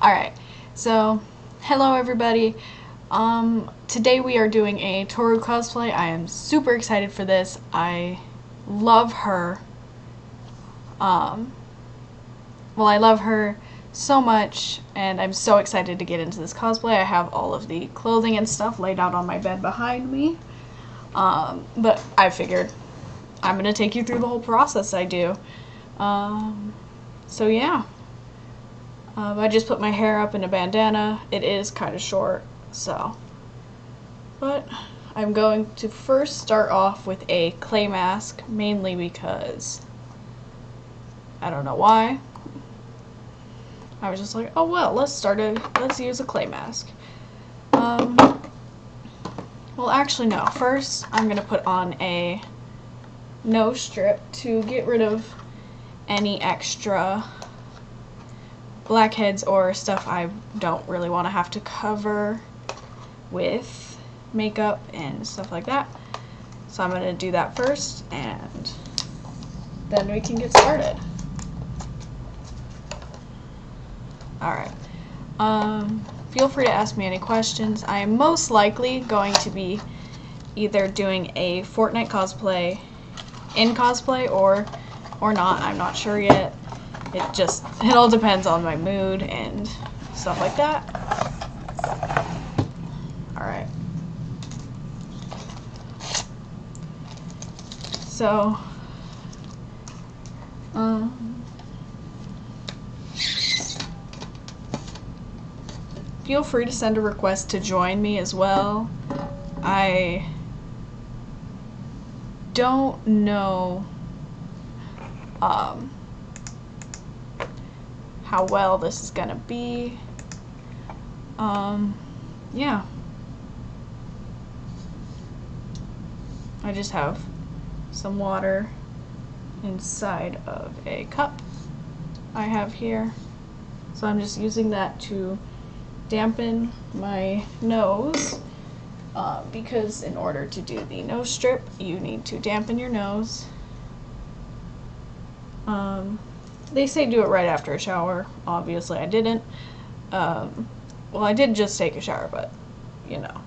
Alright, so hello everybody. Today we are doing a Touru cosplay. I am super excited for this. I love her. I love her so much, and I'm so excited to get into this cosplay. I have all of the clothing and stuff laid out on my bed behind me. But I figured I'm gonna take you through the whole process I do. So yeah. I just put my hair up in a bandana. It is kind of short, so. But I'm going to first start off with a clay mask, mainly because I don't know why. I was just like, oh well, let's use a clay mask. Well, actually no. First, I'm gonna put on a nose strip to get rid of any extra blackheads or stuff I don't really want to have to cover with makeup and stuff like that. So I'm going to do that first, and then we can get started. Alright. Feel free to ask me any questions. I am most likely going to be either doing a Fortnite cosplay in cosplay or not. I'm not sure yet. It all depends on my mood and stuff like that. Alright. So, feel free to send a request to join me as well. I don't know how well this is gonna be. Yeah. I just have some water inside of a cup I have here. So I'm just using that to dampen my nose, because in order to do the nose strip, you need to dampen your nose. They say do it right after a shower. Obviously I didn't. Well, I did just take a shower, but, you know.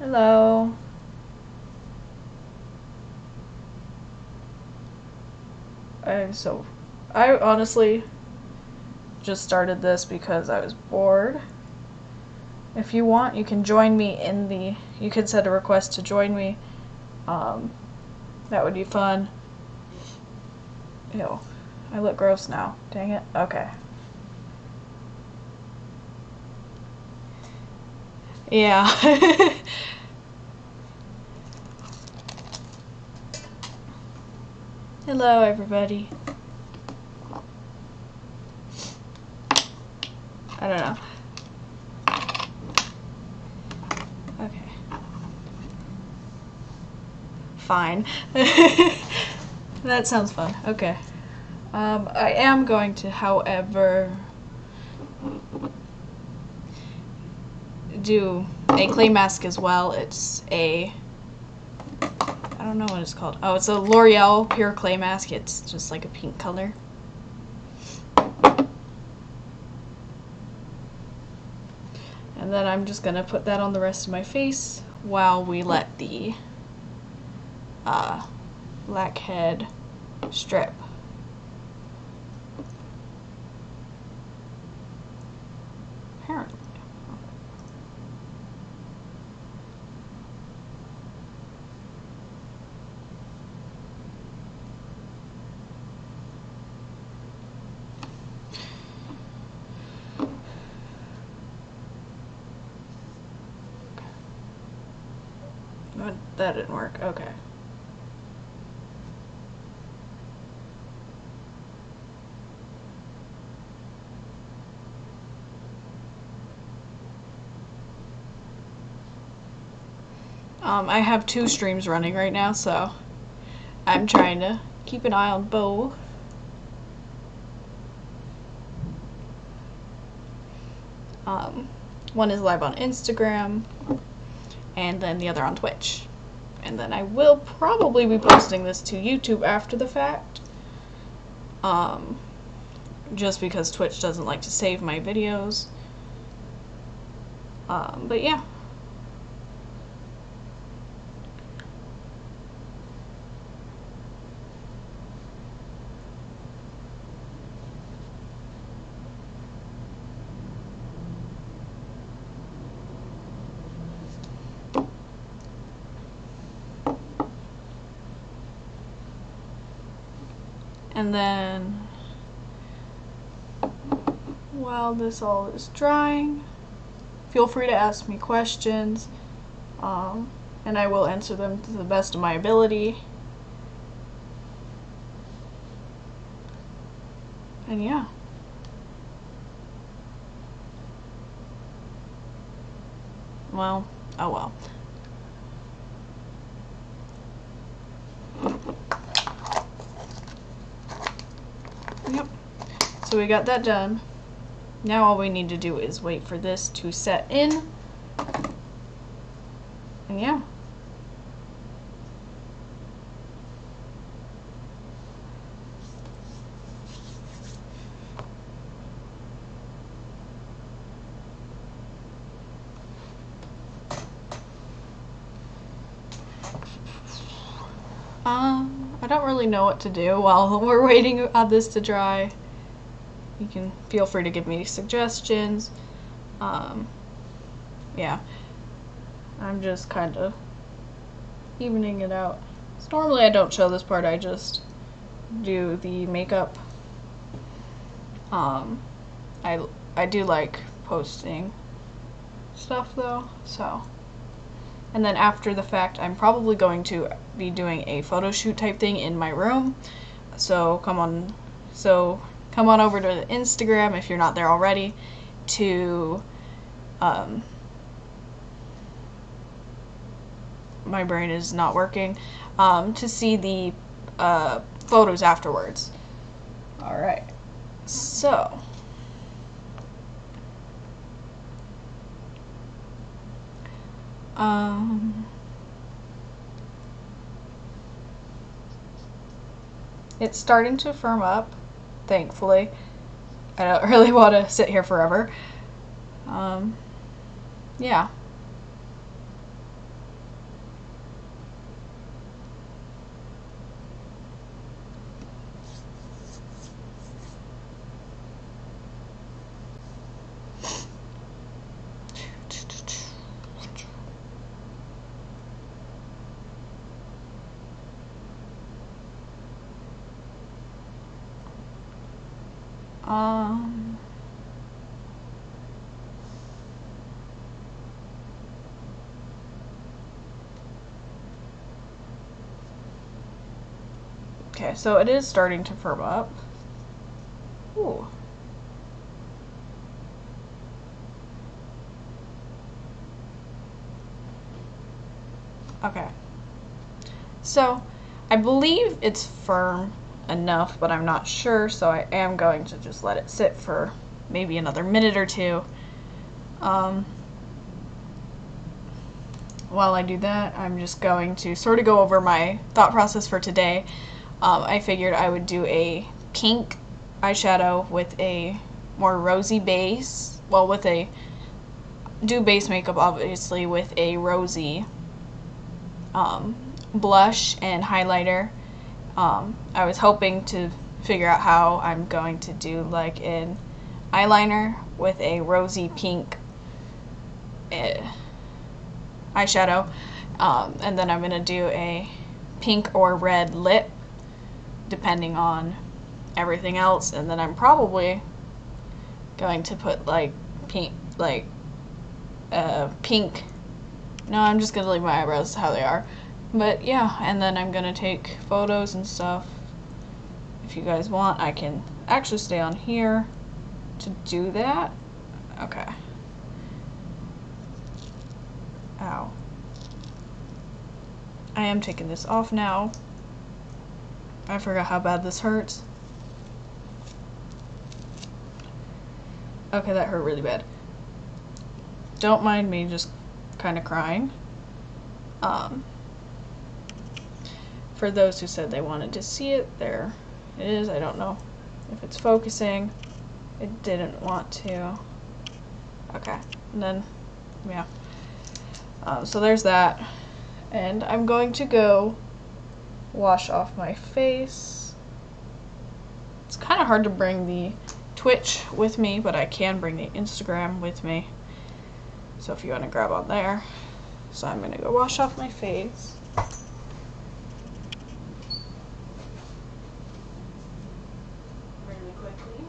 Hello. I honestly just started this because I was bored. If you want, you can join me you can send a request to join me. That would be fun. Ew, I look gross now. Dang it. Okay. Yeah. Hello, everybody. I don't know. Okay. Fine. That sounds fun. Okay. I am going to, however, do a clay mask as well. It's I don't know what it's called. Oh, it's a L'Oreal Pure Clay Mask. It's just like a pink color. And then I'm just gonna put that on the rest of my face while we let the blackhead strip. Apparently. That didn't work. Okay. I have 2 streams running right now, so I'm trying to keep an eye on both. One is live on Instagram, and then the other on Twitch. and then I will probably be posting this to YouTube after the fact. Just because Twitch doesn't like to save my videos. But yeah. And then, while this all is drying, feel free to ask me questions, and I will answer them to the best of my ability. And yeah. Well, oh well. Yep. So we got that done. Now all we need to do is wait for this to set in. And yeah. I don't really know what to do while we're waiting on this to dry. You can feel free to give me suggestions. Yeah. I'm just kind of evening it out. So normally I don't show this part, I just do the makeup. I do like posting stuff though, so. And then after the fact, I'm probably going to be doing a photo shoot type thing in my room. So come on over to the Instagram if you're not there already to my brain is not working, to see the photos afterwards. Alright, so it's starting to firm up, thankfully. I don't really want to sit here forever. Yeah. Okay, so it is starting to firm up. Ooh. Okay. So, I believe it's firm enough, but I'm not sure, so I am going to just let it sit for maybe another minute or two. While I do that, I'm just going to sort of go over my thought process for today. I figured I would do a pink eyeshadow with a more rosy base. Well, do base makeup obviously with a rosy blush and highlighter. I was hoping to figure out how I'm going to do like an eyeliner with a rosy pink eyeshadow, and then I'm going to do a pink or red lip depending on everything else, and then I'm probably going to put like pink, no, I'm just going to leave my eyebrows how they are, but yeah, and then I'm going to take photos and stuff. If you guys want, I can actually stay on here to do that. Okay. Ow. I am taking this off now. I forgot how bad this hurts. Okay, that hurt really bad. Don't mind me just kind of crying. for those who said they wanted to see it, there it is. I don't know if it's focusing. It didn't want to. Okay, and then, yeah. So there's that. And I'm going to go wash off my face. It's kind of hard to bring the Twitch with me, but I can bring the Instagram with me. So if you want to grab on there. So I'm going to go wash off my face. Really quickly.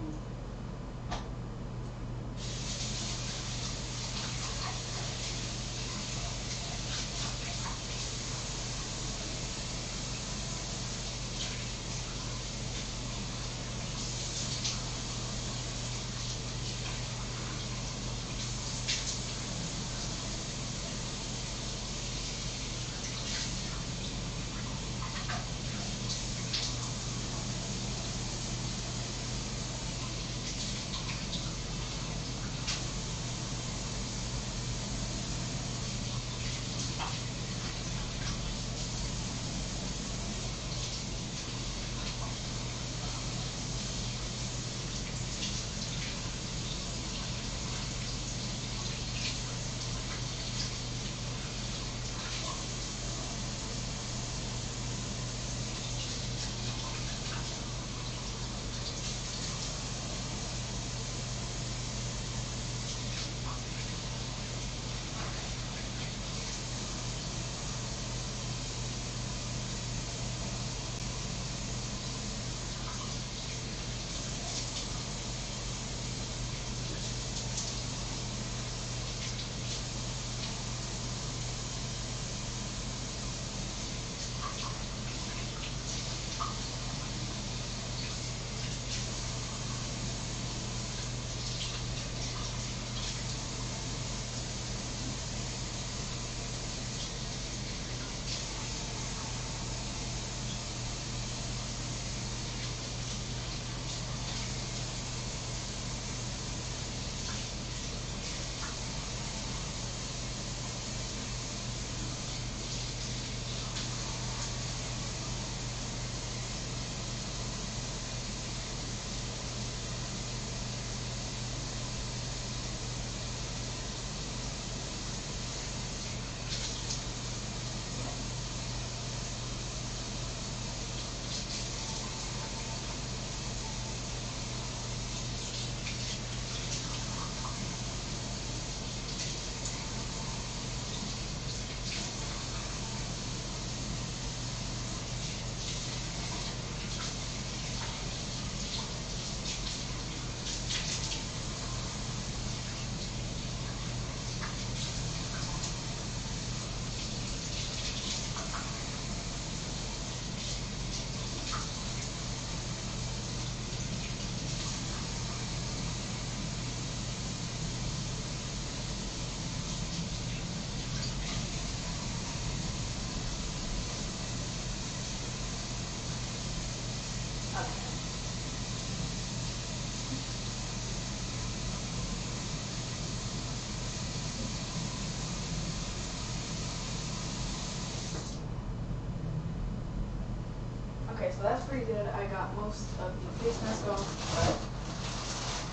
Okay, so that's pretty good. I got most of the face mask off, but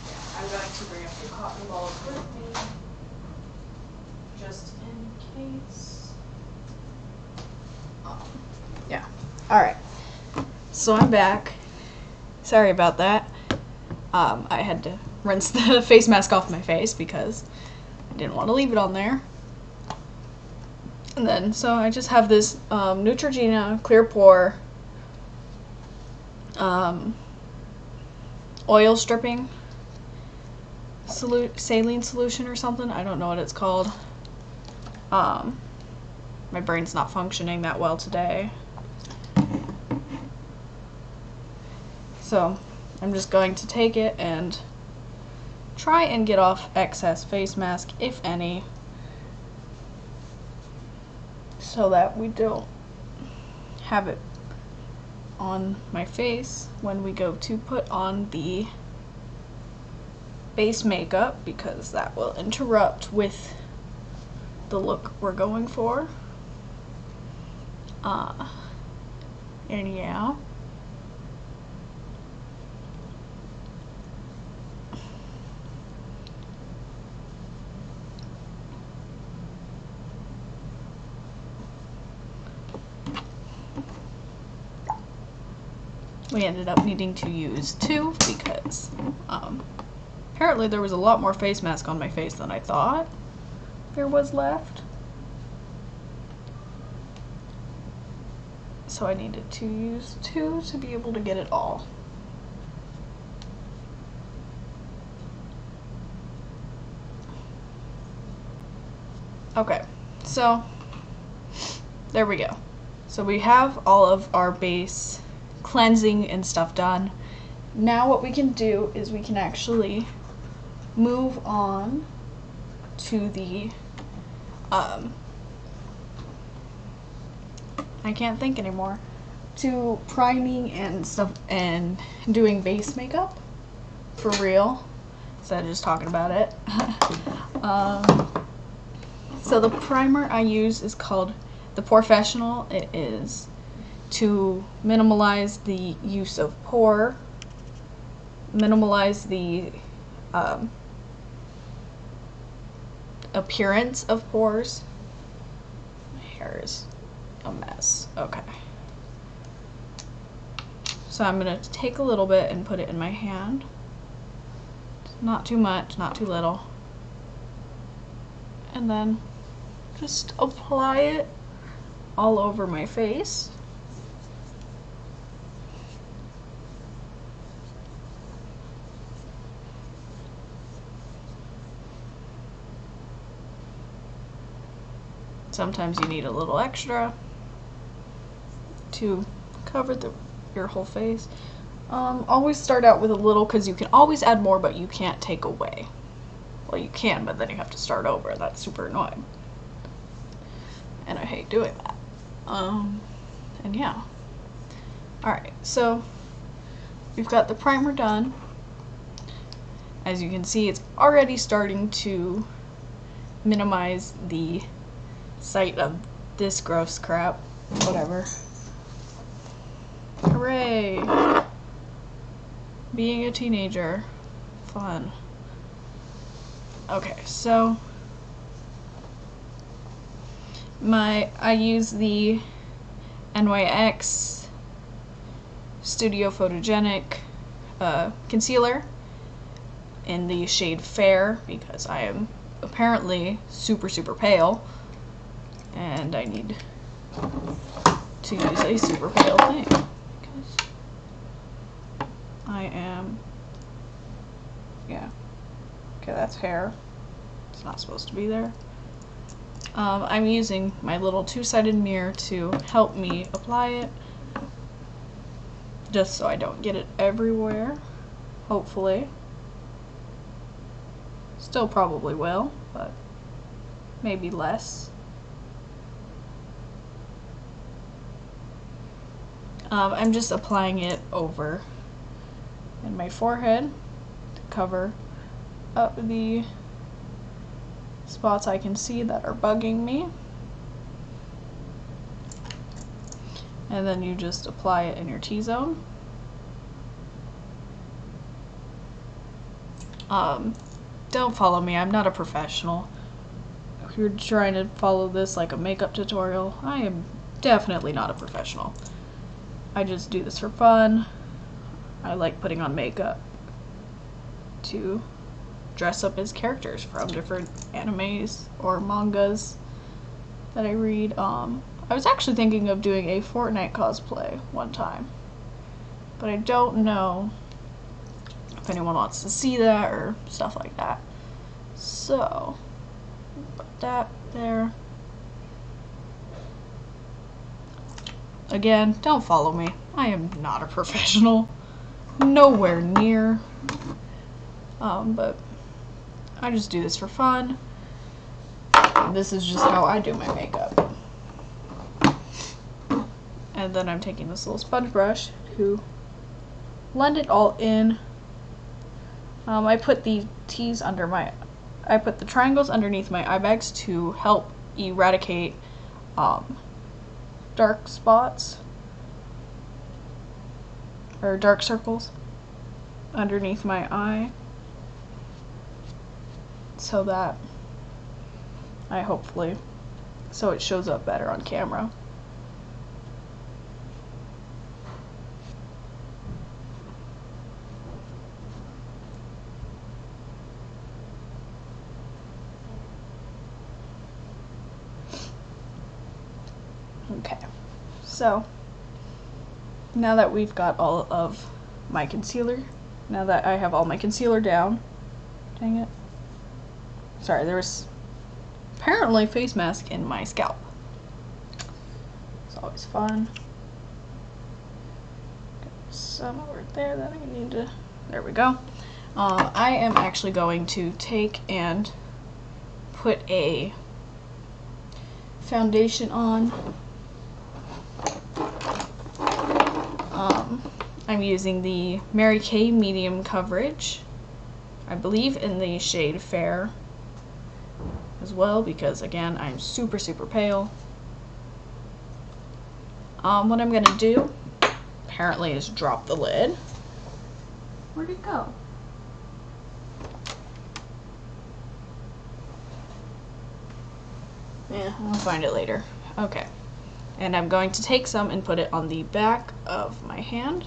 yeah, I'm going to bring a few cotton balls with me, just in case. Yeah, alright. So I'm back. Sorry about that. I had to rinse the face mask off my face because I didn't want to leave it on there. And then, so I just have this Neutrogena Clear Pore oil stripping saline solution or something. I don't know what it's called. My brain's not functioning that well today. So I'm just going to take it and try and get off excess face mask, if any, so that we don't have it on my face when we go to put on the base makeup, because that will interrupt with the look we're going for. And yeah. We ended up needing to use 2 because apparently there was a lot more face mask on my face than I thought there was left. So I needed to use 2 to be able to get it all. Okay, so there we go. So we have all of our base cleansing and stuff done. Now what we can do is we can actually move on to the I can't think anymore, to priming and stuff and doing base makeup for real instead of just talking about it. So the primer I use is called the Professional. It is to minimalize the use of pore, minimalize the appearance of pores. My hair is a mess. Okay. So I'm going to take a little bit and put it in my hand. Not too much, not too little. And then just apply it all over my face. Sometimes you need a little extra to cover your whole face. Always start out with a little because you can always add more, but you can't take away. Well, you can, but then you have to start over. That's super annoying. And I hate doing that. And yeah. Alright, so we've got the primer done. As you can see, it's already starting to minimize the sight of this gross crap. Whatever. Hooray! Being a teenager. Fun. Okay, so I use the NYX Studio Photogenic concealer in the shade Fair because I am apparently super pale and I need to use a super pale thing because I am, yeah, okay, that's hair. It's not supposed to be there. I'm using my little two-sided mirror to help me apply it, just so I don't get it everywhere, hopefully. Still probably will, but maybe less. I'm just applying it over in my forehead to cover up the spots I can see that are bugging me. And then you just apply it in your T-zone. Don't follow me, I'm not a professional. If you're trying to follow this like a makeup tutorial, I am definitely not a professional. I just do this for fun. I like putting on makeup to dress up as characters from different animes or mangas that I read. I was actually thinking of doing a Fortnite cosplay one time, but I don't know if anyone wants to see that or stuff like that. So, put that there. Again, don't follow me. I am not a professional. Nowhere near. But I just do this for fun. This is just how I do my makeup. And then I'm taking this little sponge brush to blend it all in. I put the T's under I put the triangles underneath my eye bags to help eradicate dark spots or dark circles underneath my eye, so that so it shows up better on camera. Okay, so now that we've got all of my concealer, now that I have all my concealer down, dang it, sorry, there was apparently face mask in my scalp. It's always fun. Got some over there that I need to, there we go. I am actually going to take and put a foundation on. I'm using the Mary Kay medium coverage, I believe in the shade Fair as well, because again, I'm super pale. What I'm gonna do apparently is drop the lid. Where'd it go? Yeah, I'll find it later. Okay. And I'm going to take some and put it on the back of my hand,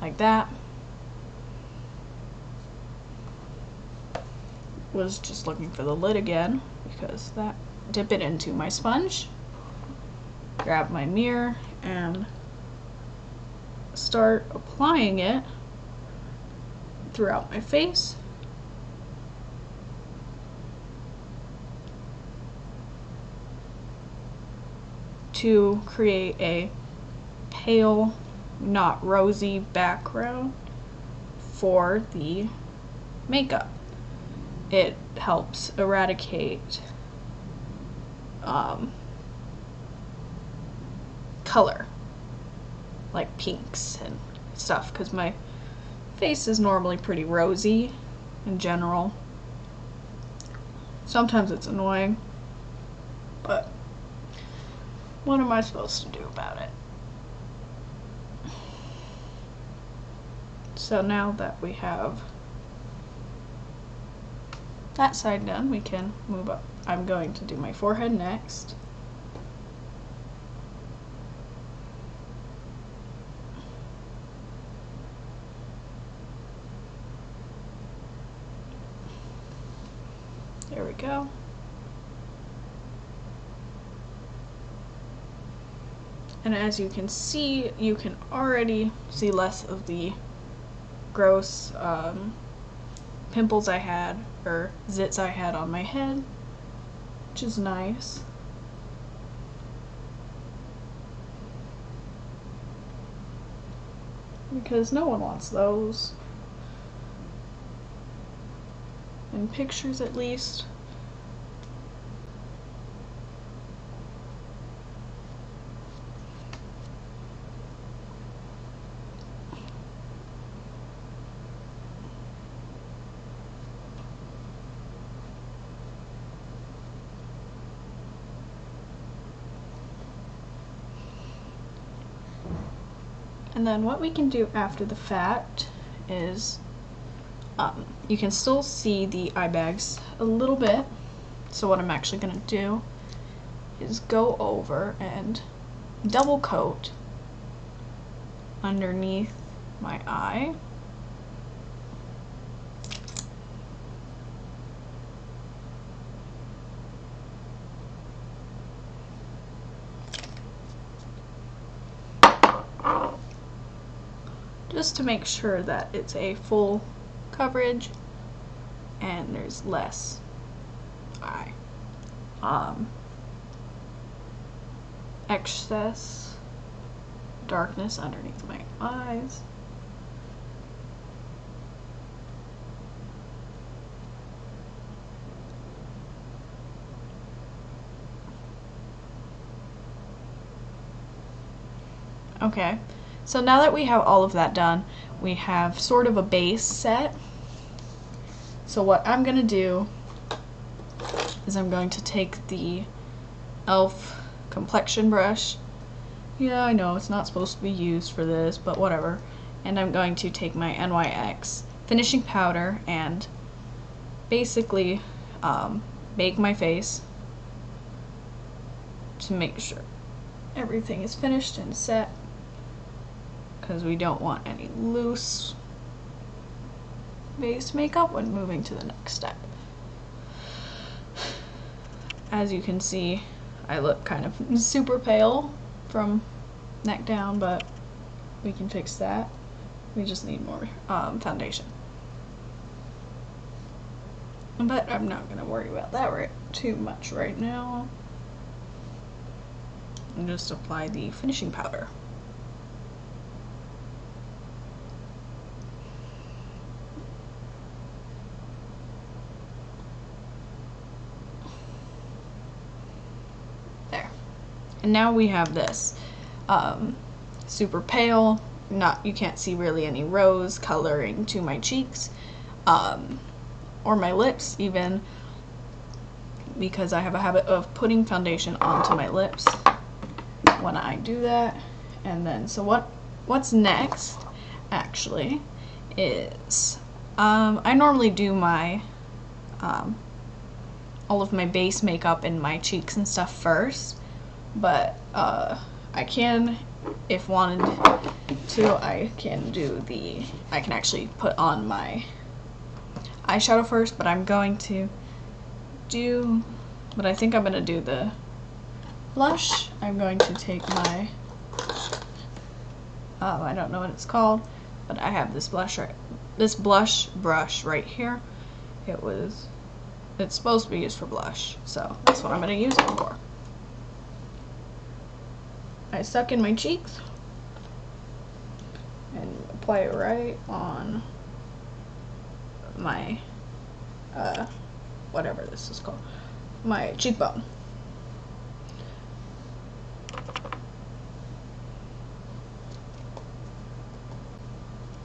like that. Was just looking for the lid again, because that, dip it into my sponge, grab my mirror, and start applying it throughout my face. To create a pale, not rosy background for the makeup. It helps eradicate color, like pinks and stuff, because my face is normally pretty rosy in general. Sometimes it's annoying, but what am I supposed to do about it? So now that we have that side done, we can move up. I'm going to do my forehead next. There we go. And as you can see, you can already see less of the gross pimples I had, or zits I had on my head, which is nice. Because no one wants those. In pictures, at least. And then what we can do after the fact is, you can still see the eye bags a little bit. So what I'm actually going to do is go over and double coat underneath my eye. Just to make sure that it's a full coverage and there's less eye excess darkness underneath my eyes. Okay, so now that we have all of that done, we have sort of a base set. So what I'm going to do is I'm going to take the e.l.f. complexion brush. Yeah, I know it's not supposed to be used for this, but whatever. and I'm going to take my NYX finishing powder and basically bake my face to make sure everything is finished and set, because we don't want any loose base makeup when moving to the next step. As you can see, I look kind of super pale from neck down, but we can fix that. We just need more foundation. But I'm not going to worry about that too much right now. And just apply the finishing powder. There. And now we have this super pale, you can't see really any rose coloring to my cheeks, or my lips even, because I have a habit of putting foundation onto my lips when I do that. And then, so what's next actually is, I normally do my, all of my base makeup and my cheeks and stuff first, but I can, if wanted to, I can actually put on my eyeshadow first, but I'm going to but I think I'm going to do the blush. I'm going to take my, I don't know what it's called, but I have this blush brush right here. It's supposed to be used for blush, so that's what I'm going to use it for. I suck in my cheeks and apply it right on my, whatever this is called, my cheekbone.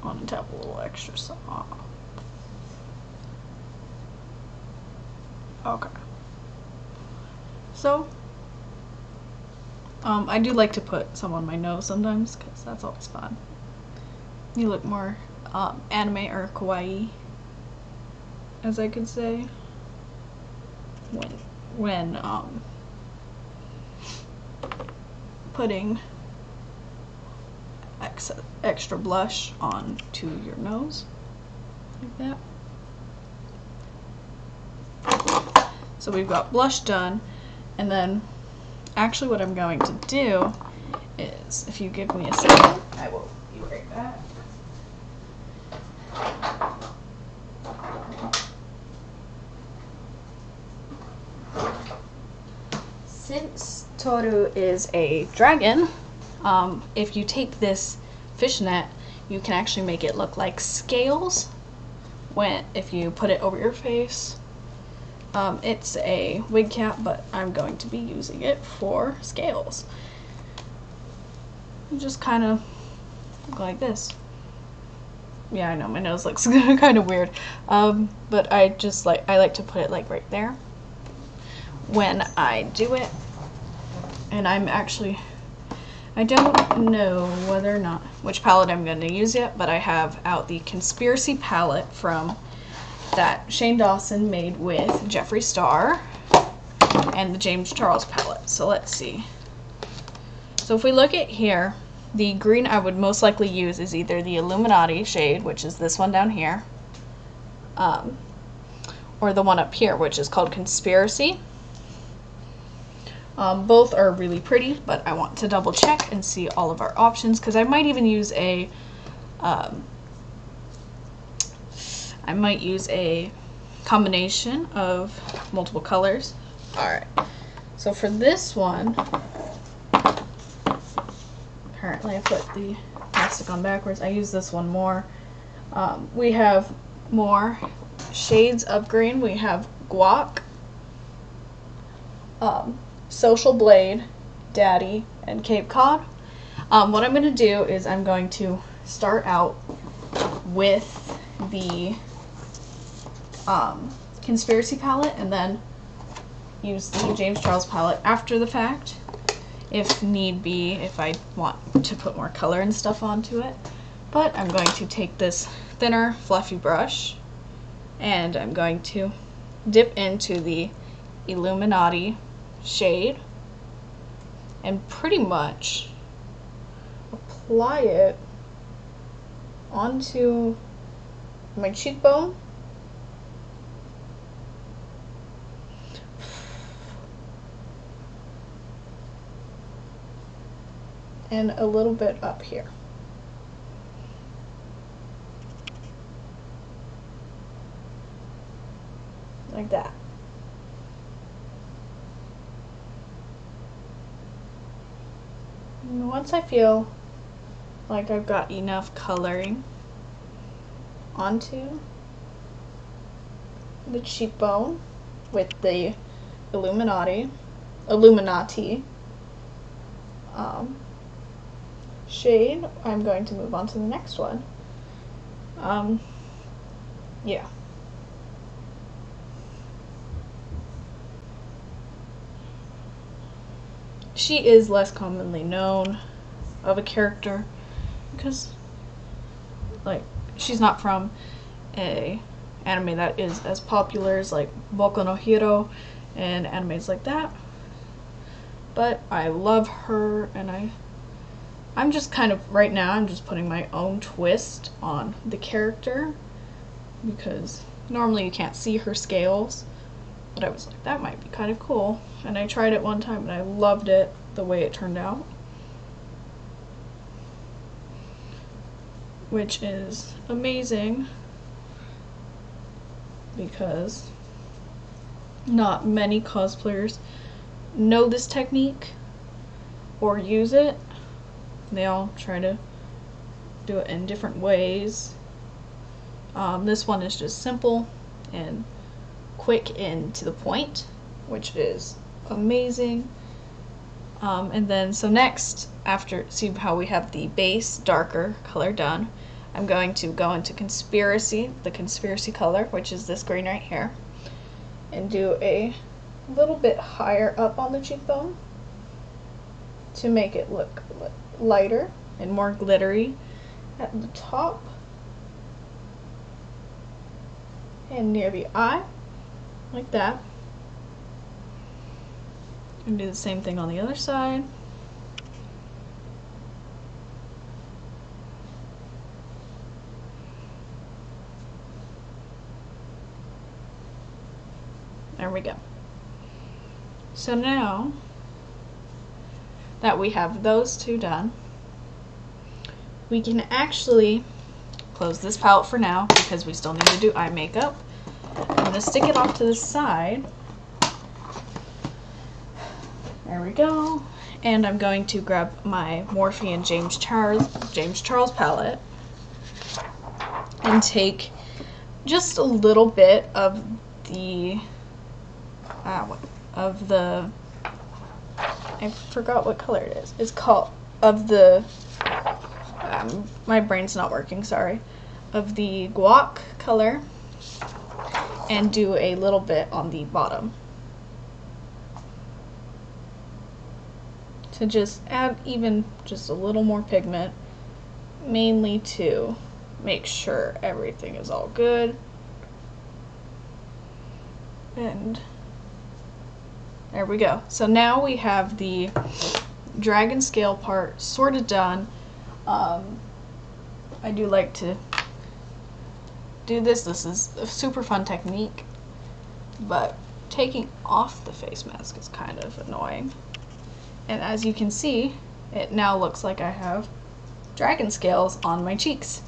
On top a little extra soft. Okay. So, I do like to put some on my nose sometimes, because that's always fun. You look more anime or kawaii, as I could say, when putting extra blush onto your nose, like that. So we've got blush done, and then actually what I'm going to do is, if you give me a second, I will be right back. Since Touru is a dragon, if you take this fishnet, you can actually make it look like scales if you put it over your face. It's a wig cap, but I'm going to be using it for scales. You just kind of look like this. Yeah, I know my nose looks kind of weird, but I like to put it like right there when I do it. And I don't know whether or not which palette I'm going to use yet, but I have out the Conspiracy palette from that Shane Dawson made with Jeffree Star, and the James Charles palette. So let's see. So if we look at here, the green I would most likely use is either the Illuminati shade, which is this one down here, or the one up here, which is called Conspiracy. Both are really pretty, but I want to double check and see all of our options, because I might even use a combination of multiple colors. Alright, so for this one, apparently I put the plastic on backwards. I use this one more. We have more shades of green. We have Guac, Social Blade, Daddy, and Cape Cod. What I'm going to do is I'm going to start out with the Conspiracy palette, and then use the James Charles palette after the fact, if need be, if I want to put more color and stuff onto it. But I'm going to take this thinner, fluffy brush, and I'm going to dip into the Illuminati shade and pretty much apply it onto my cheekbone. And a little bit up here. Like that. And once I feel like I've got enough coloring onto the cheekbone with the Illuminati shade, I'm going to move on to the next one. Yeah. She is less commonly known of a character because, like, she's not from a anime that is as popular as like Boku no Hero and animes like that. But I love her, and I'm just kind of, right now, I'm just putting my own twist on the character because normally you can't see her scales, but I was like, that might be kind of cool. And I tried it one time and I loved it, the way it turned out. Which is amazing because not many cosplayers know this technique or use it. They all try to do it in different ways. This one is just simple and quick and to the point, which is amazing. And then, so next, after, see how we have the base darker color done, I'm going to go into the conspiracy color, which is this green right here, and do a little bit higher up on the cheekbone to make it look lighter and more glittery at the top and near the eye, like that. And do the same thing on the other side. There we go. So now that we have those two done, we can actually close this palette for now because we still need to do eye makeup. I'm going to stick it off to the side. There we go. And I'm going to grab my Morphe and James Charles palette and take just a little bit of the I forgot what color it is. It's called my brain's not working, sorry. Of the guac color, and do a little bit on the bottom to just add even just a little more pigment, mainly to make sure everything is all good. And there we go. So now we have the dragon scale part sort of done. I do like to do this. This is a super fun technique, but taking off the face mask is kind of annoying. And as you can see, it now looks like I have dragon scales on my cheeks,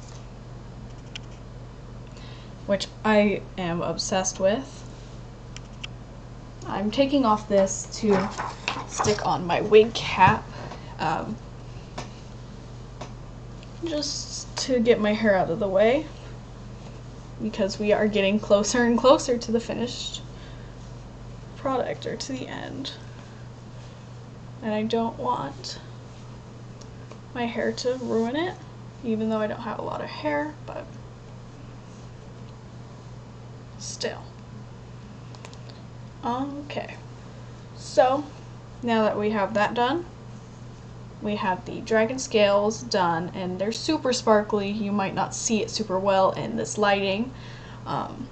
which I am obsessed with. I'm taking off this to stick on my wig cap, just to get my hair out of the way, because we are getting closer and closer to the finished product, or to the end. And I don't want my hair to ruin it, even though I don't have a lot of hair, but still. Okay, so now that we have that done, we have the dragon scales done, and they're super sparkly. You might not see it super well in this lighting. I'm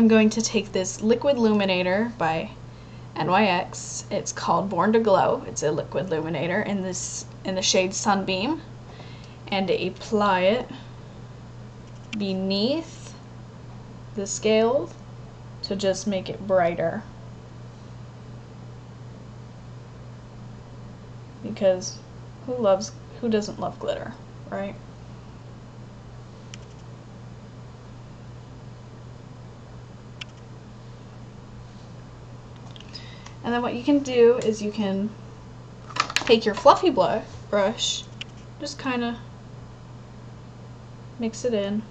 going to take this liquid illuminator by NYX. It's called Born to Glow. It's a liquid illuminator in the shade Sunbeam, and apply it beneath the scales to just make it brighter. Because who doesn't love glitter, right? And then what you can do is you can take your fluffy brush, just kind of mix it in.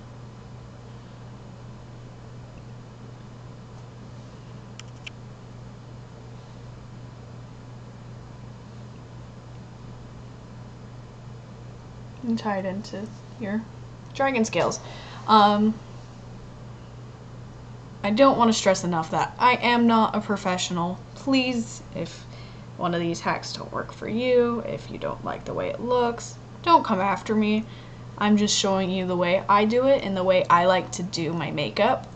And tie it into your dragon scales. I don't want to stress enough that I am not a professional. Please, if one of these hacks don't work for you, if you don't like the way it looks, don't come after me. I'm just showing you the way I do it and the way I like to do my makeup.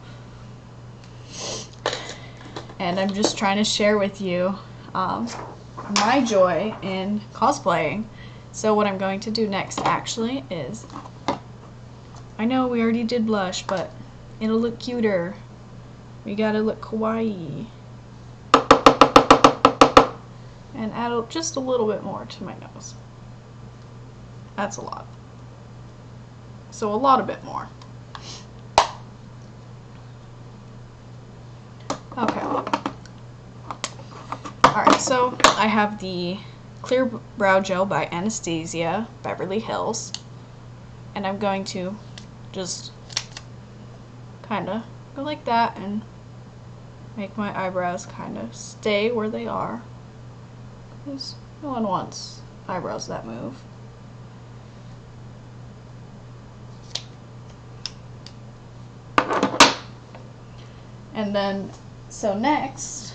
And I'm just trying to share with you my joy in cosplaying. So what I'm going to do next actually is, I know we already did blush, but it'll look cuter. We gotta look kawaii. And add just a little bit more to my nose. That's a lot. So a lot, a bit more. Okay. Alright, so I have the Clear Brow Gel by Anastasia, Beverly Hills. And I'm going to just kind of go like that and make my eyebrows kind of stay where they are. Because no one wants eyebrows that move. And then, so next,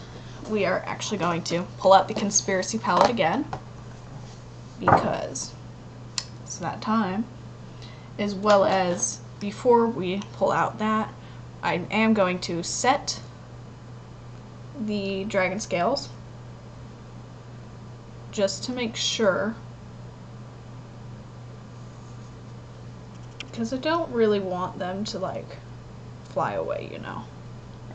we are actually going to pull out the Conspiracy palette again, because it's that time, as well as before we pull out that, I am going to set the dragon scales just to make sure, because I don't really want them to like fly away, you know,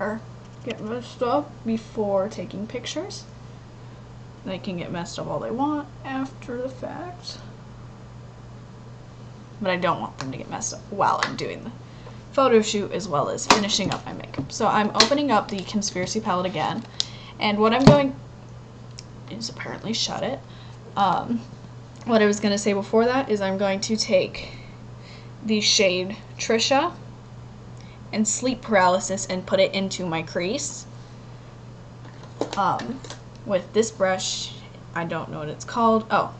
or get messed up before taking pictures. They can get messed up all they want after the fact, but I don't want them to get messed up while I'm doing the photo shoot as well as finishing up my makeup. So I'm opening up the Conspiracy palette again, and what I'm going is apparently shut it. What I was going to say before that is I'm going to take the shade Trisha and Sleep Paralysis and put it into my crease. With this brush, I don't know what it's called. Oh,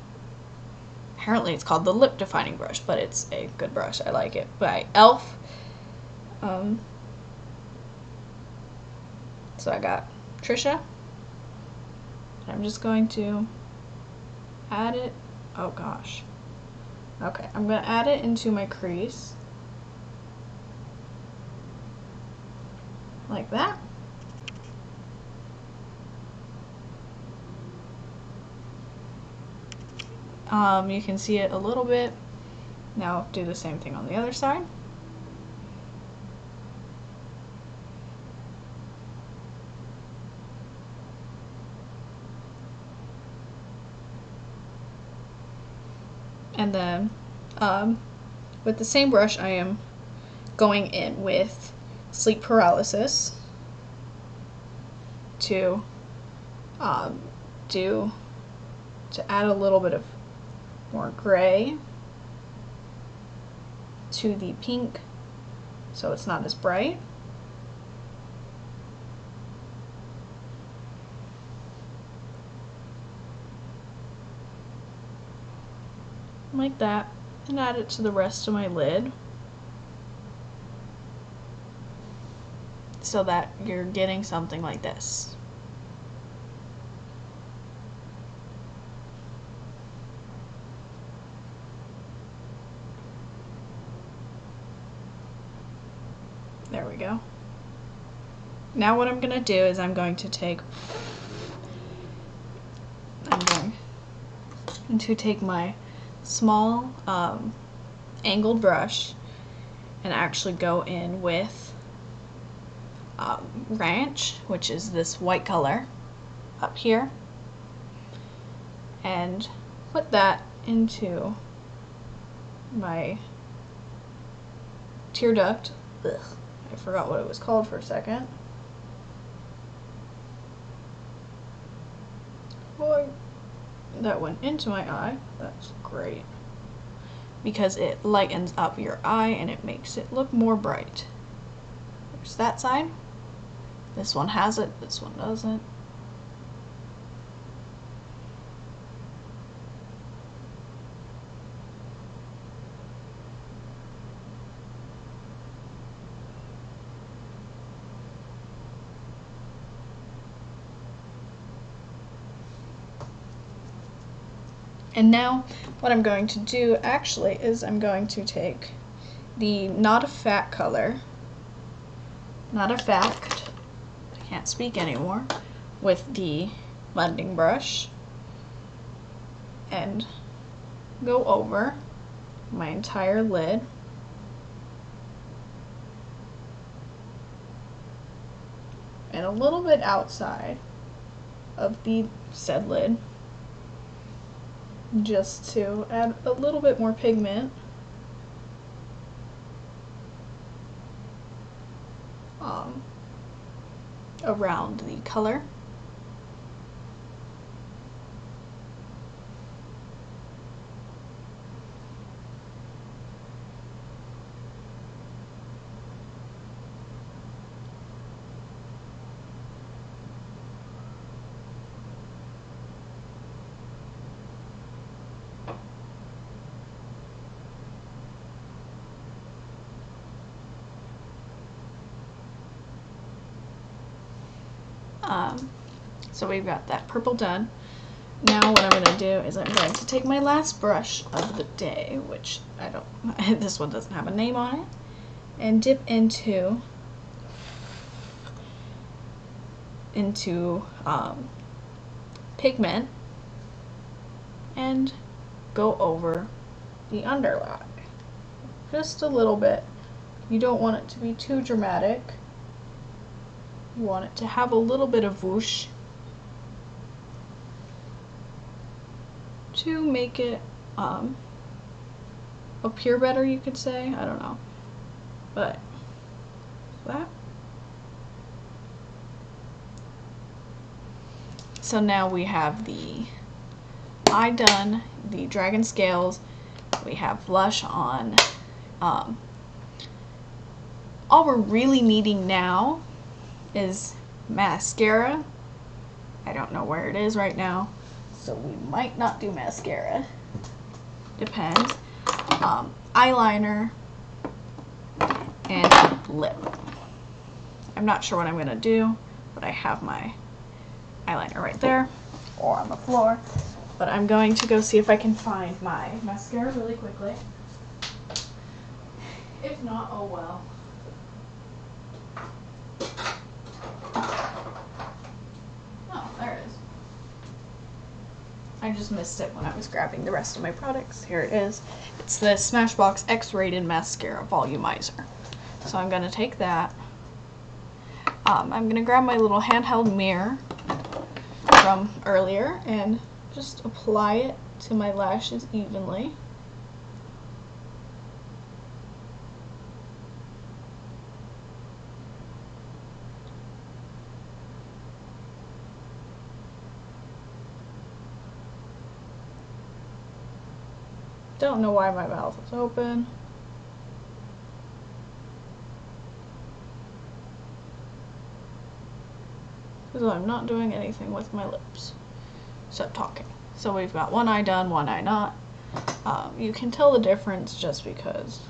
apparently it's called the Lip Defining Brush, but it's a good brush. I like it. By e.l.f. So I got Trisha. I'm just going to add it. Oh gosh. Okay, I'm going to add it into my crease. Like that. You can see it a little bit. Now do the same thing on the other side. And then with the same brush, I am going in with Sleep Paralysis to add a little bit of more gray to the pink so it's not as bright. Like that, and add it to the rest of my lid so that you're getting something like this. There we go. Now what I'm going to do is I'm going to take my small angled brush and actually go in with Ranch, which is this white color up here, and put that into my tear duct. Ugh, I forgot what it was called for a second. Boy, that went into my eye. That's great, because it lightens up your eye and it makes it look more bright. There's that side. This one has it, this one doesn't. And now what I'm going to do actually is I'm going to take the Not a Fat color, Not a Fact, I can't speak anymore, with the blending brush and go over my entire lid. And a little bit outside of the said lid, just to add a little bit more pigment. Around the color. So we've got that purple done. Now what I'm going to do is I'm going to take my last brush of the day, which I don't, this one doesn't have a name on it, and dip into pigment and go over the underline. Just a little bit. You don't want it to be too dramatic. You want it to have a little bit of whoosh to make it appear better, you could say. I don't know. But that. So now we have the eye done, the dragon scales, we have blush on. All we're really needing now is mascara. I don't know where it is right now, so we might not do mascara. Depends. Eyeliner and lip. I'm not sure what I'm gonna do, but I have my eyeliner right there or on the floor. But I'm going to go see if I can find my mascara really quickly. If not, oh well. Oh, there it is. I just missed it when I was grabbing the rest of my products. Here it is. It's the Smashbox X-Rated Mascara Volumizer. So I'm going to take that. I'm going to grab my little handheld mirror from earlier and just apply it to my lashes evenly. Don't know why my mouth is open. Because I'm not doing anything with my lips except talking. So we've got one eye done, one eye not. You can tell the difference just because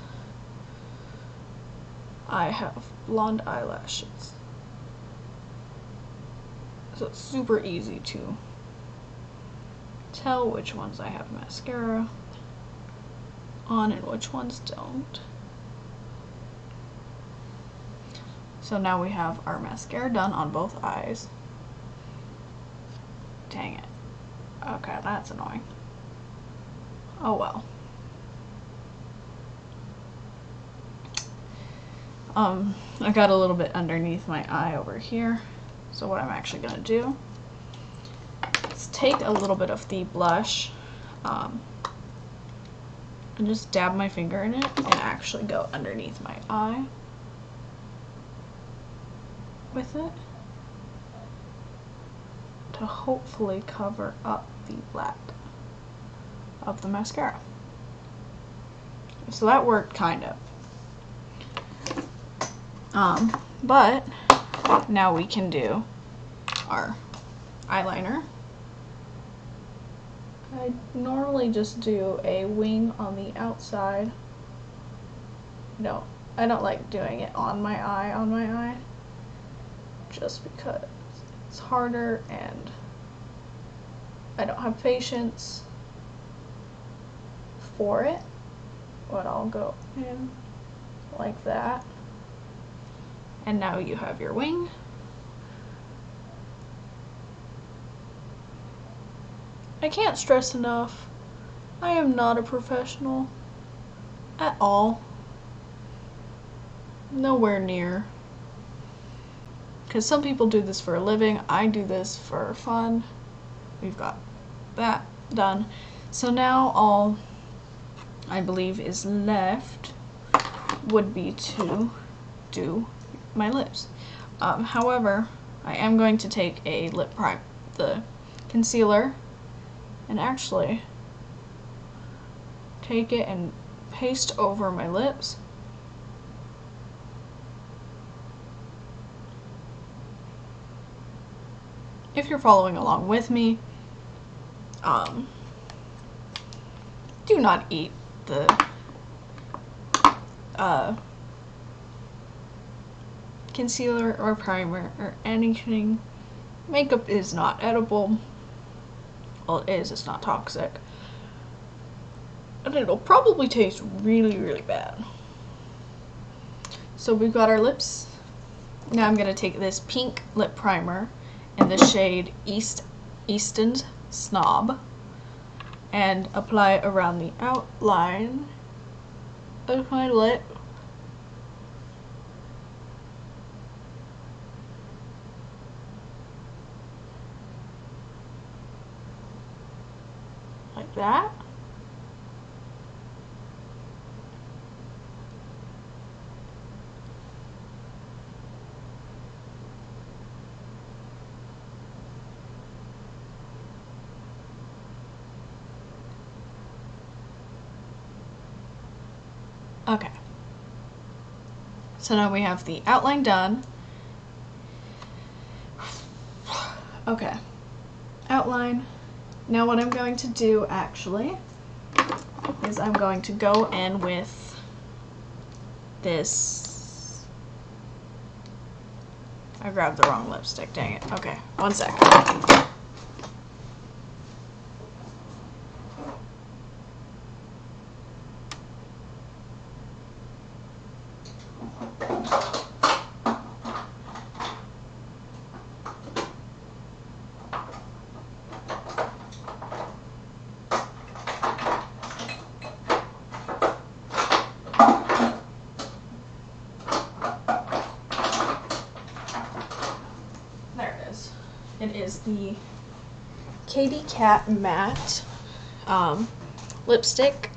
I have blonde eyelashes. So it's super easy to tell which ones I have mascara on and which ones don't. So now we have our mascara done on both eyes. Dang it. Okay, that's annoying. Oh well. I got a little bit underneath my eye over here. So what I'm actually gonna do is take a little bit of the blush and just dab my finger in it and actually go underneath my eye with it to hopefully cover up the black of the mascara. So that worked kind of. But now we can do our eyeliner. I normally just do a wing on the outside. I don't like doing it on my eye, just because it's harder and I don't have patience for it. But I'll go in like that. And now you have your wing. I can't stress enough, I am not a professional at all. Nowhere near. Because some people do this for a living, I do this for fun. We've got that done. So now all I believe is left would be to do my lips. However, I am going to take a lip prime, the concealer, and actually take it and paste over my lips. If you're following along with me, do not eat the concealer or primer or anything. Makeup is not edible. Well, it is, it's not toxic. And it'll probably taste really, really bad. So we've got our lips. Now I'm going to take this pink lip primer in the shade Easton Snob and apply it around the outline of my lip. Like that. Okay. So now we have the outline done. Okay. Outline. Now what I'm going to do actually is I'm going to go in with this. I grabbed the wrong lipstick, dang it. Okay, one sec. It is the Katy Kat Matte lipstick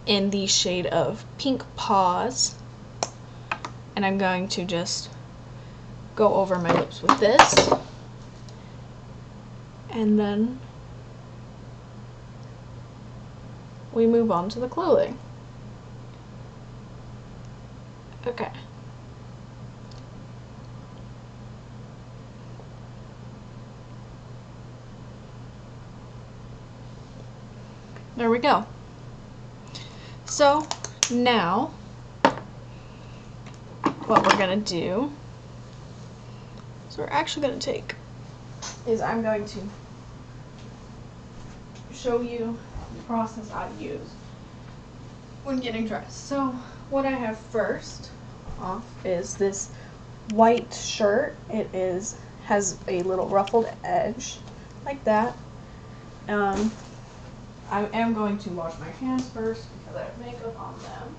in the shade of Pink Paws. And I'm going to just go over my lips with this. And then we move on to the clothing. Okay. There we go. So now what we're gonna do is we're actually gonna take is I'm going to show you the process I use when getting dressed. So what I have first off is this white shirt. It has a little ruffled edge like that. I am going to wash my hands first because I have makeup on them.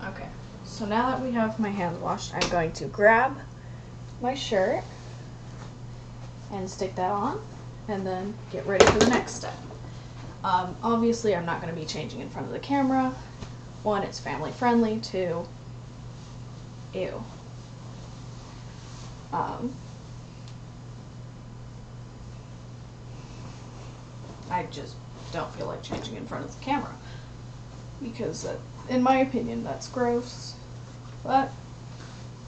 Okay, so now that we have my hands washed, I'm going to grab my shirt and stick that on and then get ready for the next step. Obviously, I'm not going to be changing in front of the camera. One, it's family friendly. Two, ew. I just don't feel like changing in front of the camera because in my opinion, that's gross, but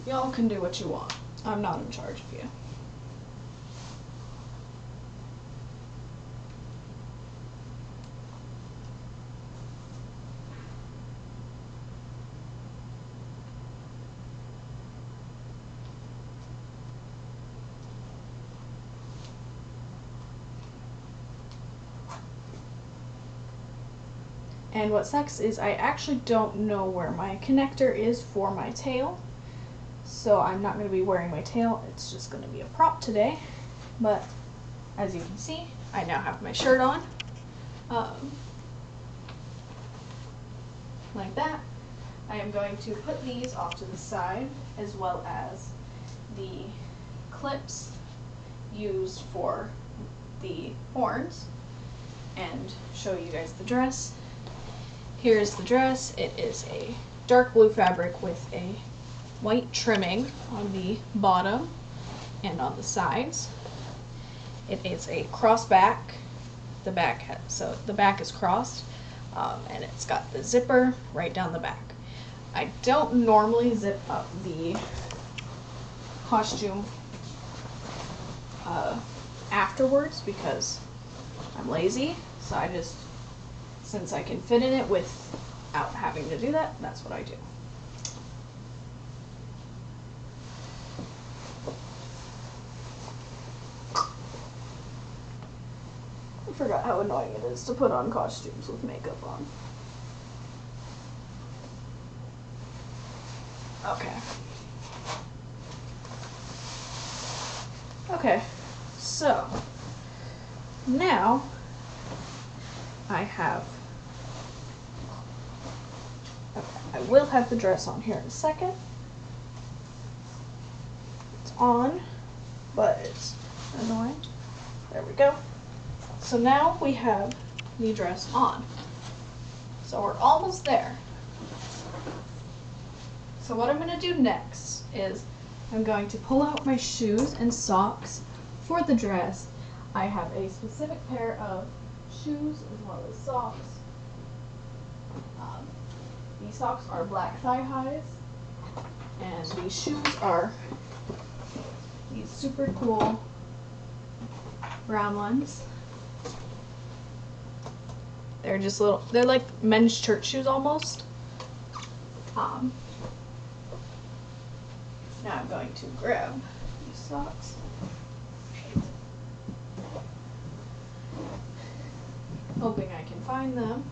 y'all can do what you want. I'm not in charge of you. And what sucks is I actually don't know where my connector is for my tail. So I'm not going to be wearing my tail. It's just going to be a prop today. But as you can see, I now have my shirt on. Like that. I am going to put these off to the side, as well as the clips used for the horns, and show you guys the dress. Here's the dress. It is a dark blue fabric with a white trimming on the bottom and on the sides. It is a cross back. The back is crossed, and it's got the zipper right down the back. I don't normally zip up the costume afterwards because I'm lazy, so I just, since I can fit in it without having to do that, that's what I do. I forgot how annoying it is to put on costumes with makeup on. Okay, so now I will have the dress on here in a second. It's on, but it's annoying. There we go. So now we have the dress on. So we're almost there. So what I'm going to do next is I'm going to pull out my shoes and socks for the dress. I have a specific pair of shoes as well as socks. These socks are black thigh highs, and these shoes are these super cool brown ones. They're just they're like men's church shoes almost. Now I'm going to grab these socks. Hoping I can find them.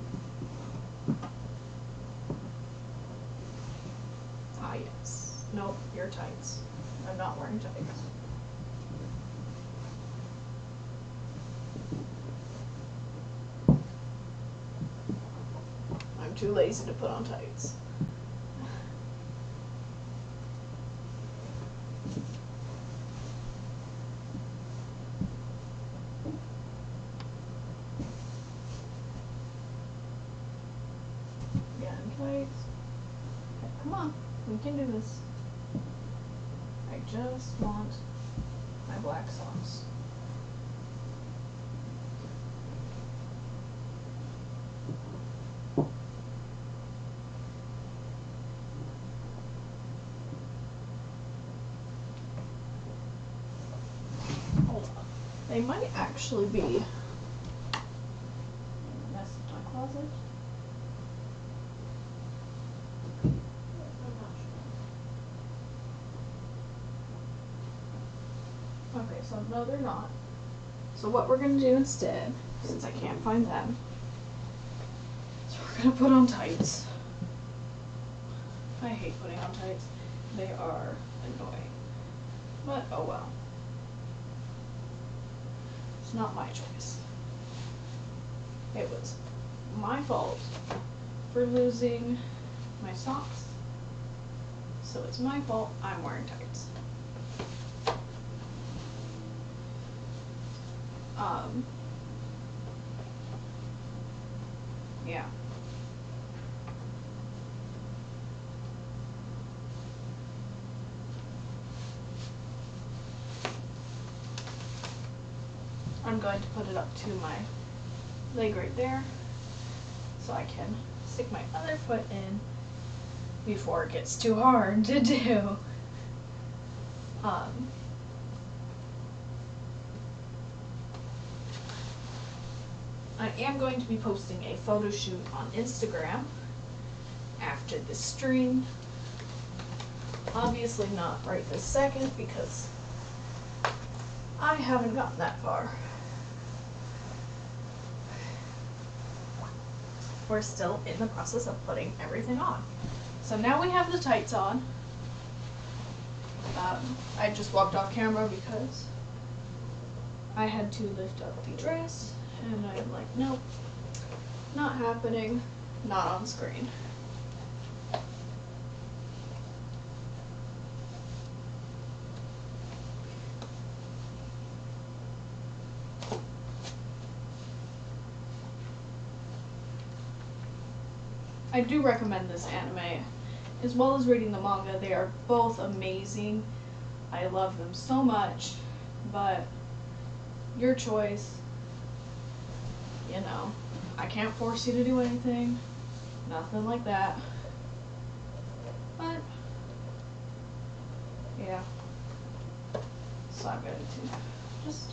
Ah, yes. Nope, you're tights. I'm not wearing tights. I'm too lazy to put on tights. Come on, we can do this. I just want my black socks. Hold on. They might actually be in the mess of my closet. so no, they're not. So what we're gonna do instead, since I can't find them, is we're gonna put on tights. I hate putting on tights. They are annoying. But oh well. It's not my choice. It was my fault for losing my socks. So it's my fault I'm wearing tights. Yeah. I'm going to put it up to my leg right there so I can stick my other foot in before it gets too hard to do. I am going to be posting a photo shoot on Instagram after this stream. Obviously not right this second because I haven't gotten that far. We're still in the process of putting everything on. So now we have the tights on. I just walked off camera because I had to lift up the dress, and I'm like, nope, not happening, not on screen. I do recommend this anime, as well as reading the manga. They are both amazing. I love them so much, but your choice. You know, I can't force you to do anything, nothing like that. But, yeah. So I'm going to just...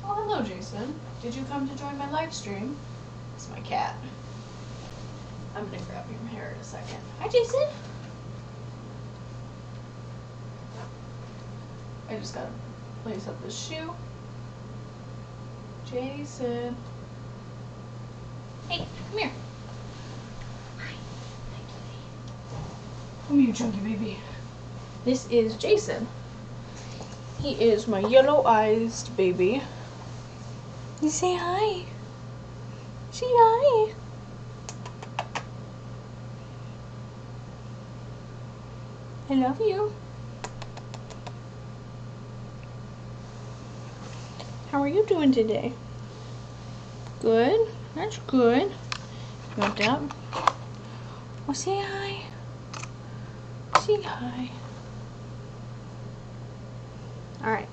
Oh, hello, Jason. Did you come to join my live stream? It's my cat. I'm gonna grab your hair in a second. Hi, Jason. I just gotta lace up this shoe. Jason. Hey, come here. Hi. Hi, kitty. Come here, chunky baby. This is Jason. He is my yellow-eyed baby. You say hi. Say hi. I love you. How are you doing today? Good. That's good. You want that? Oh, say hi. Say hi. Alright.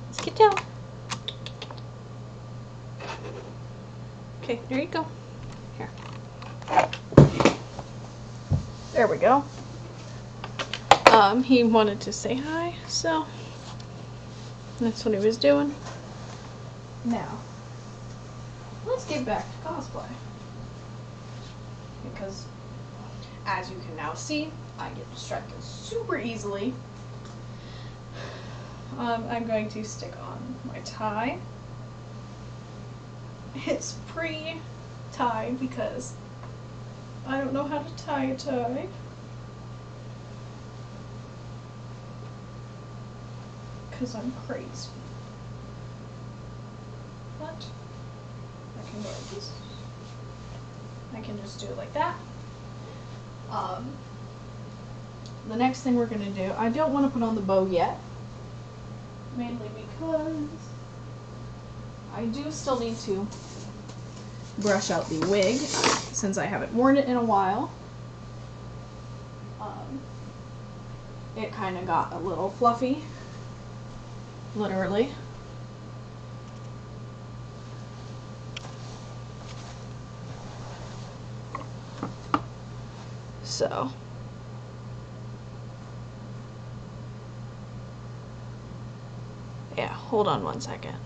Let's get down. Okay, there you go. Here. There we go. He wanted to say hi, so that's what he was doing. Now, let's get back to cosplay. Because, as you can now see, I get distracted super easily. I'm going to stick on my tie. It's pre-tied because I don't know how to tie a tie. Because I'm crazy. But I can go like this. I can just do it like that. The next thing we're going to do, I don't want to put on the bow yet. Mainly because I do still need to brush out the wig since I haven't worn it in a while. It kind of got a little fluffy, literally. So yeah, hold on one second.